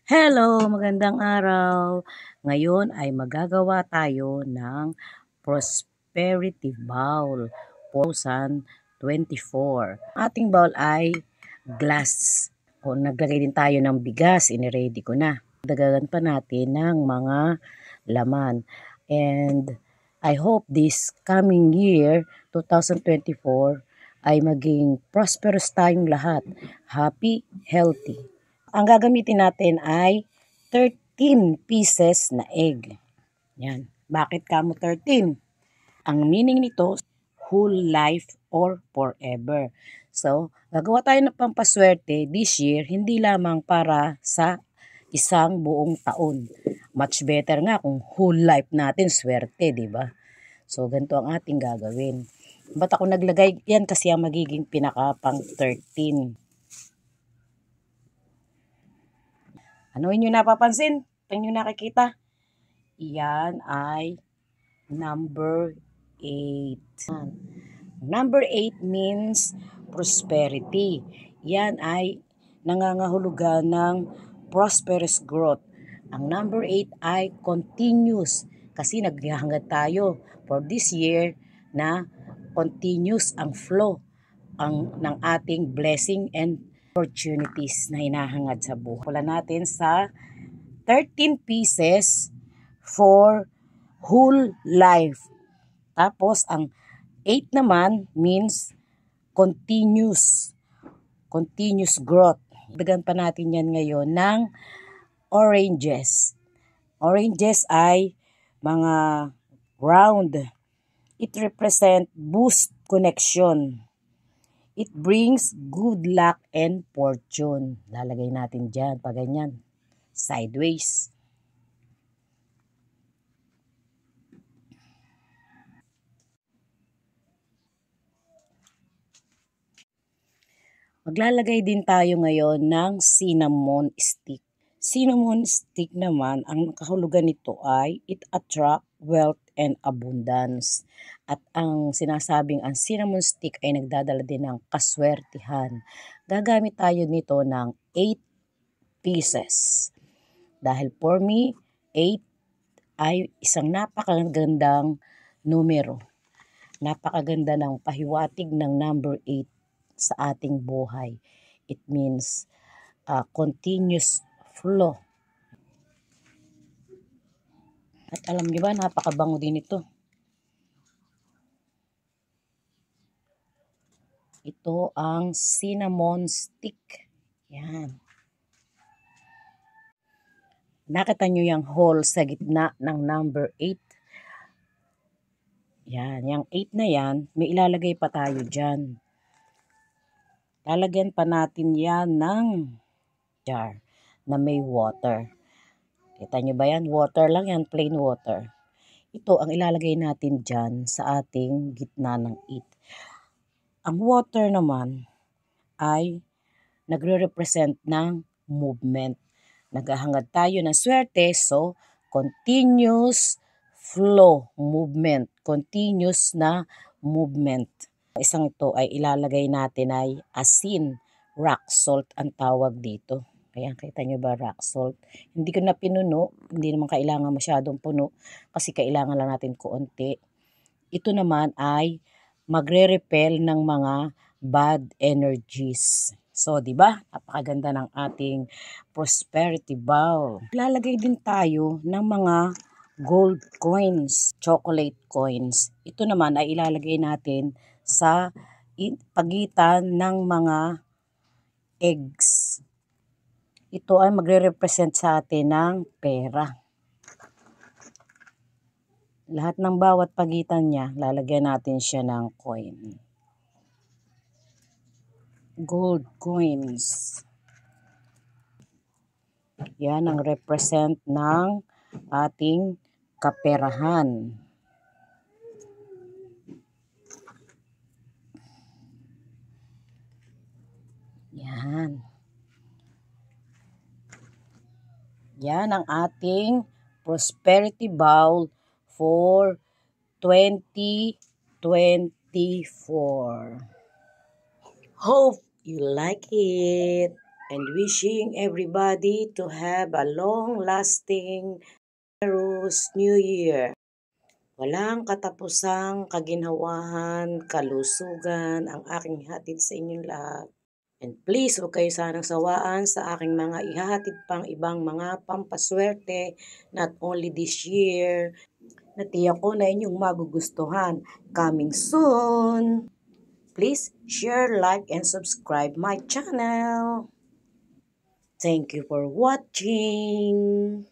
Hello, magandang araw. Ngayon ay magagawa tayo ng Prosperity Bowl 2024. Ating bowl ay glass. Kung naglagay din tayo ng bigas, iniready ko na. Dagdagan pa natin ng mga laman. And I hope this coming year, 2024, ay maging prosperous tayong lahat. Happy, healthy. Ang gagamitin natin ay 13 pieces na egg. Yan. Bakit kamo 13? Ang meaning nito, whole life or forever. So, gagawa tayo ng pampaswerte this year, hindi lamang para sa isang buong taon. Much better nga kung whole life natin swerte, di ba? So, ganito ang ating gagawin. Ba't ako naglagay? Yan kasi ang magiging pinaka pang 13. Ano inyo napapansin? Ano inyo nakikita? Yan ay number 8. Number 8 means prosperity. Yan ay nangangahulugan ng prosperous growth. Ang number 8 ay continuous kasi naghahangad tayo for this year na continuous ang flow ng ating blessing and opportunities na hinahangad sa buhay. Wala natin sa 13 pieces for whole life. Tapos, ang 8 naman means continuous growth. Dagdagan pa natin yan ngayon ng oranges. Oranges ay mga round. It represent boost connection. It brings good luck and fortune. Lalagay natin dyan, pa ganyan. Sideways. Maglalagay din tayo ngayon ng cinnamon stick. Cinnamon stick naman, ang kahulugan nito ay it attract wealth and abundance. At ang sinasabing ang cinnamon stick ay nagdadala din ng kaswertihan. Gagamit tayo nito ng 8 pieces. Dahil for me, 8 ay isang napakagandang numero. Napakaganda ng pahiwatig ng number 8 sa ating buhay. It means continuous flow. At alam niyo ba, napakabango din ito. Ito ang cinnamon stick. Yan. Nakita nyo yung hole sa gitna ng number 8? Yan. Yung 8 na yan, may ilalagay pa tayo dyan. Lalagyan pa natin yan ng jar na may water. Kita nyo ba yan? Water lang yan, plain water. Ito ang ilalagay natin dyan sa ating gitna ng 8. Ang water naman ay nagre-represent ng movement. Naghahangad tayo ng swerte, so continuous flow, movement, continuous na movement. Isang ito ay ilalagay natin ay asin, rock salt ang tawag dito. Ayan, kita nyo ba rock salt? Hindi ko na pinuno, hindi naman kailangan masyadong puno kasi kailangan lang natin kuunti. Ito naman ay magre-repel ng mga bad energies. So, di ba? Napakaganda ng ating prosperity bowl. Lalagay din tayo ng mga gold coins, chocolate coins. Ito naman ay ilalagay natin sa pagitan ng mga eggs. Ito ay magre-represent sa atin ng pera. Lahat ng bawat pagitan niya, lalagyan natin siya ng coin. Gold coins. Yan ang represent ng ating kaperahan. Yan. Yan ang ating prosperity bowl for 2024. Hope you like it. and wishing everybody to have a long-lasting prosperous New Year. Walang katapusang kaginhawahan, kalusugan ang aking hatid sa inyong lahat. And please, huwag kayo sanang sawaan sa aking mga ihahatid pang ibang mga pampaswerte, not only this year, na tiyak ko na inyong magugustuhan. Coming soon! Please share, like, and subscribe my channel. Thank you for watching.